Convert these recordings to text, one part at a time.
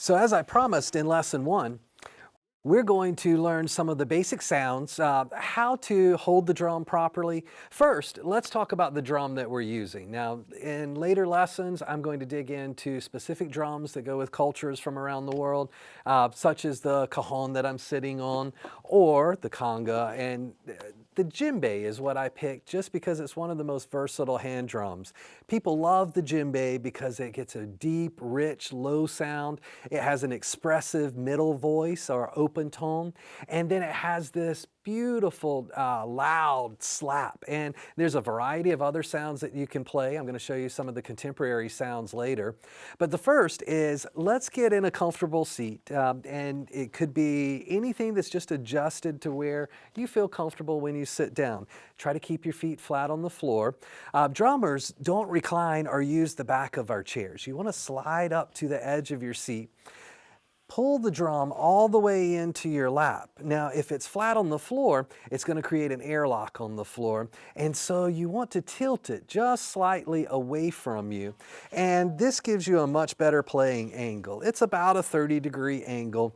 So as I promised in lesson 1, we're going to learn some of the basic sounds, how to hold the drum properly. First, let's talk about the drum that we're using. Now, in later lessons, I'm going to dig into specific drums that go with cultures from around the world, such as the cajon that I'm sitting on, or the conga, and the djembe is what I picked just because it's one of the most versatile hand drums. People love the djembe because it gets a deep, rich, low sound. It has an expressive middle voice or open tone, and then it has this beautiful loud slap. And there's a variety of other sounds that you can play. I'm going to show you some of the contemporary sounds later. But the first is, let's get in a comfortable seat, and it could be anything that's just adjusted to where you feel comfortable when you sit down. Try to keep your feet flat on the floor. Drummers don't recline or use the back of our chairs. You want to slide up to the edge of your seat. Pull the drum all the way into your lap. Now, if it's flat on the floor, it's going to create an airlock on the floor. And so you want to tilt it just slightly away from you. And this gives you a much better playing angle. It's about a 30-degree angle.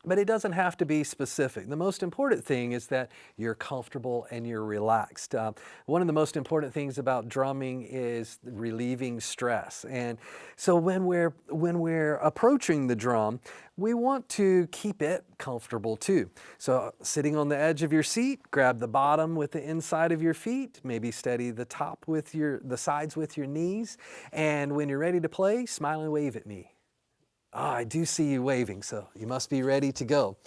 But it doesn't have to be specific. The most important thing is that you're comfortable and you're relaxed. One of the most important things about drumming is relieving stress. And so when we're approaching the drum, we want to keep it comfortable too. So sitting on the edge of your seat, grab the bottom with the inside of your feet, maybe steady the top with the sides with your knees. And when you're ready to play, smile and wave at me. I do see you waving, so you must be ready to go.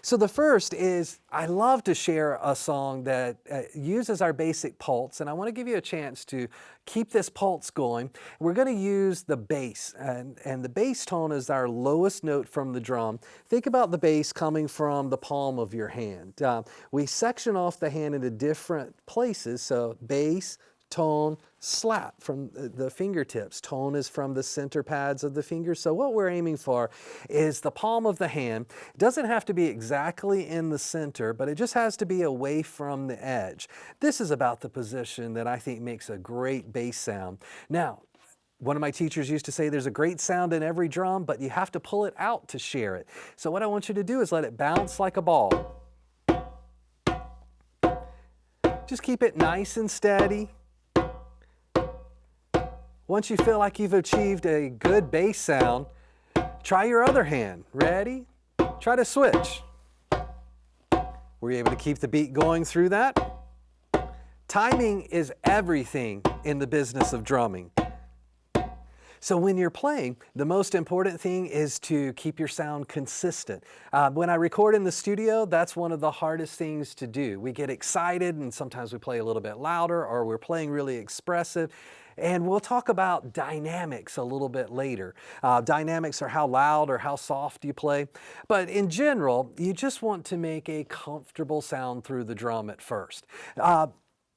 So the first is, I love to share a song that uses our basic pulse, and I want to give you a chance to keep this pulse going. We're going to use the bass, and the bass tone is our lowest note from the drum. Think about the bass coming from the palm of your hand. We section off the hand into different places, so bass, tone, slap from the fingertips. Tone is from the center pads of the fingers. So what we're aiming for is the palm of the hand. It doesn't have to be exactly in the center, but it just has to be away from the edge. This is about the position that I think makes a great bass sound. Now, one of my teachers used to say there's a great sound in every drum, but you have to pull it out to share it. So what I want you to do is let it bounce like a ball. Just keep it nice and steady. Once you feel like you've achieved a good bass sound, try your other hand. Ready? Try to switch. Were you able to keep the beat going through that? Timing is everything in the business of drumming. So when you're playing, the most important thing is to keep your sound consistent. When I record in the studio, that's one of the hardest things to do. We get excited and sometimes we play a little bit louder, or we're playing really expressive. And we'll talk about dynamics a little bit later. Dynamics are how loud or how soft you play. But in general, you just want to make a comfortable sound through the drum at first.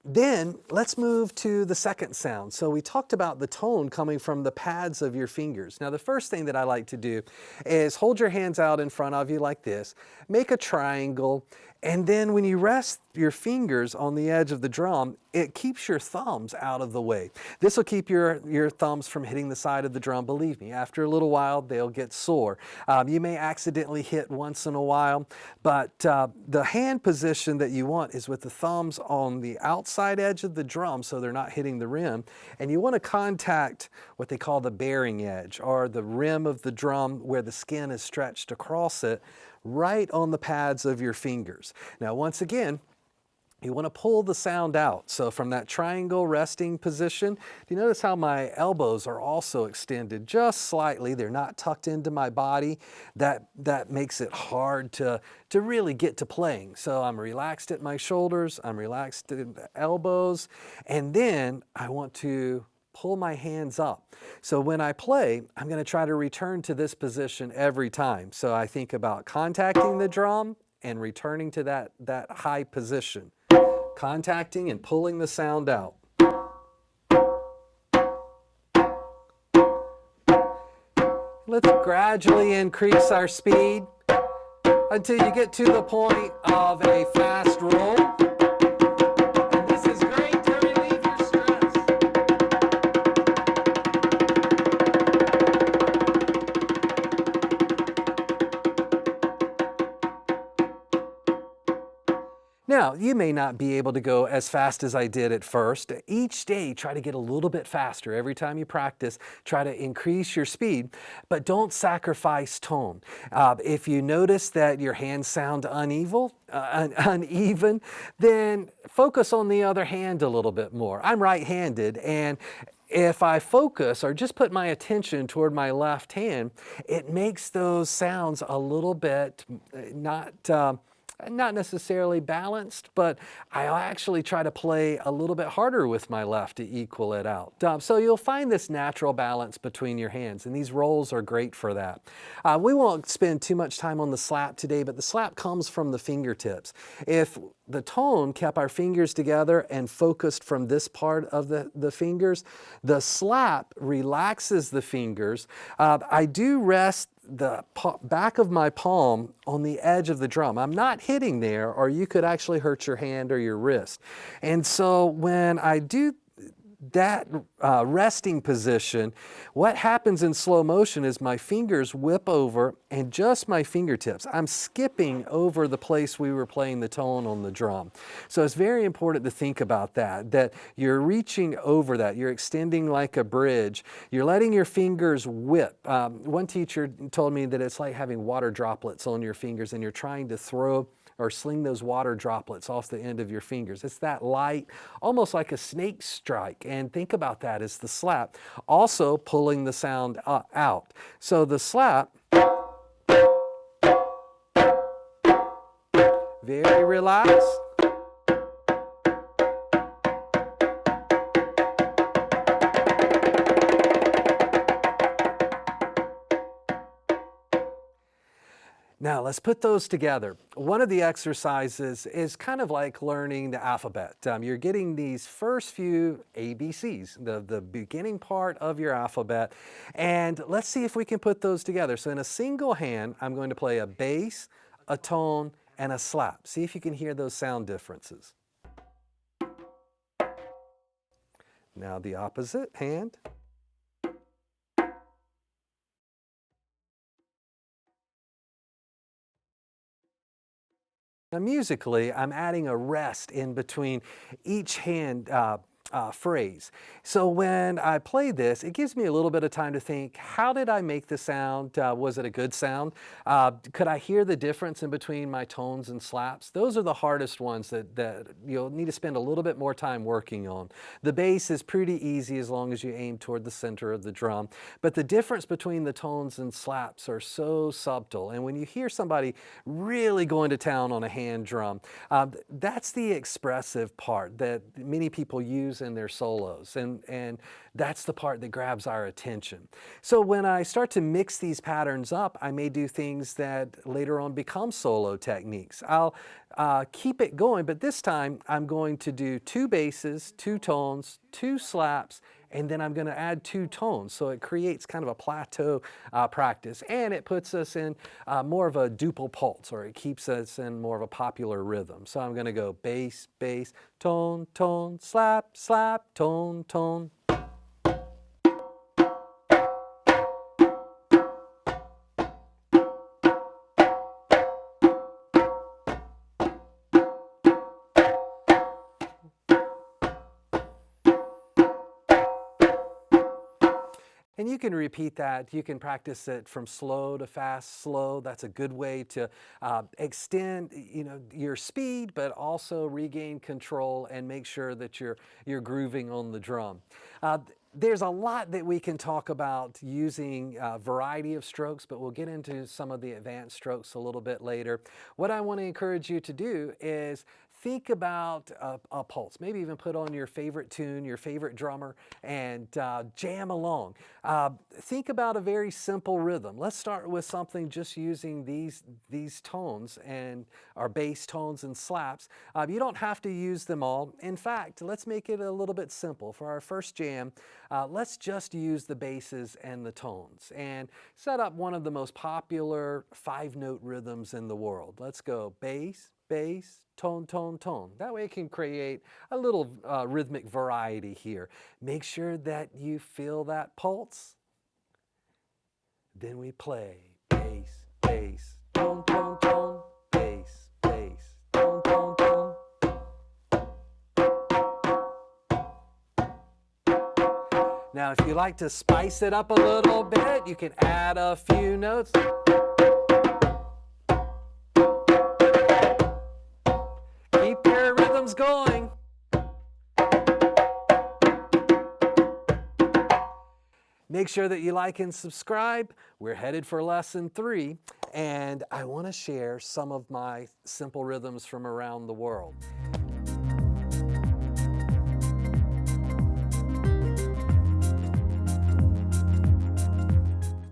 Then let's move to the second sound. So we talked about the tone coming from the pads of your fingers. Now the first thing that I like to do is hold your hands out in front of you like this, make a triangle, and then when you rest your fingers on the edge of the drum, it keeps your thumbs out of the way. This will keep your thumbs from hitting the side of the drum. Believe me, after a little while, they'll get sore. You may accidentally hit once in a while, but the hand position that you want is with the thumbs on the outside edge of the drum so they're not hitting the rim. And you want to contact what they call the bearing edge, or the rim of the drum where the skin is stretched across it, right on the pads of your fingers. Now, once again, you want to pull the sound out. So from that triangle resting position, do you notice how my elbows are also extended just slightly? They're not tucked into my body. That makes it hard to really get to playing. So I'm relaxed at my shoulders, I'm relaxed at the elbows, and then I want to pull my hands up. So when I play, I'm going to try to return to this position every time. So I think about contacting the drum and returning to that high position. Contacting and pulling the sound out. Let's gradually increase our speed until you get to the point of a fast roll. And this is great to relieve your stress. Now, you may not be able to go as fast as I did at first. Each day, try to get a little bit faster. Every time you practice, try to increase your speed, but don't sacrifice tone. If you notice that your hands sound uneven, then focus on the other hand a little bit more. I'm right-handed, and if I focus or just put my attention toward my left hand, it makes those sounds a little bit not necessarily balanced, but I actually try to play a little bit harder with my left to equal it out. So you'll find this natural balance between your hands, and these rolls are great for that. We won't spend too much time on the slap today, but the slap comes from the fingertips. If the tone kept our fingers together and focused from this part of the fingers, the slap relaxes the fingers. I do rest the back of my palm on the edge of the drum. I'm not hitting there, or you could actually hurt your hand or your wrist. And so when I do that resting position, what happens in slow motion is my fingers whip over and just my fingertips. I'm skipping over the place we were playing the tone on the drum. So it's very important to think about that you're reaching over that. You're extending like a bridge. You're letting your fingers whip. One teacher told me that it's like having water droplets on your fingers, and you're trying to throw or sling those water droplets off the end of your fingers. It's that light, almost like a snake strike. And think about that as the slap, also pulling the sound out. So the slap, very relaxed. Now let's put those together. One of the exercises is kind of like learning the alphabet. You're getting these first few ABCs, the beginning part of your alphabet, and let's see if we can put those together. So in a single hand, I'm going to play a bass, a tone, and a slap. See if you can hear those sound differences. Now the opposite hand. Now musically, I'm adding a rest in between each hand phrase. So when I play this, it gives me a little bit of time to think, how did I make the sound? Was it a good sound? Could I hear the difference in between my tones and slaps? Those are the hardest ones that you'll need to spend a little bit more time working on. The bass is pretty easy as long as you aim toward the center of the drum. But the difference between the tones and slaps are so subtle. And when you hear somebody really going to town on a hand drum, that's the expressive part that many people use in their solos, and that's the part that grabs our attention. So when I start to mix these patterns up, I may do things that later on become solo techniques. I'll keep it going, but this time I'm going to do 2 basses, 2 tones, 2 slaps, and then I'm going to add 2 tones. So it creates kind of a plateau practice, and it puts us in more of a duple pulse, or it keeps us in more of a popular rhythm. So I'm going to go bass, bass, tone, tone, slap, slap, tone, tone. And you can repeat that. You can practice it from slow to fast, slow. That's a good way to extend, your speed, but also regain control and make sure that you're grooving on the drum. There's a lot that we can talk about using a variety of strokes, but we'll get into some of the advanced strokes a little bit later. What I want to encourage you to do is think about a pulse. Maybe even put on your favorite tune, your favorite drummer, and jam along. Think about a very simple rhythm. Let's start with something just using these tones and our bass tones and slaps. You don't have to use them all. In fact, let's make it a little bit simple. For our first jam, let's just use the basses and the tones and set up one of the most popular 5-note rhythms in the world. Let's go bass, bass, tone, tone, tone. That way it can create a little rhythmic variety here. Make sure that you feel that pulse. Then we play bass, bass, tone, tone, tone, bass, bass, tone, tone, tone, Now, if you like to spice it up a little bit, you can add a few notes. Keep your rhythms going. Make sure that you like and subscribe. We're headed for lesson 3, and I want to share some of my simple rhythms from around the world.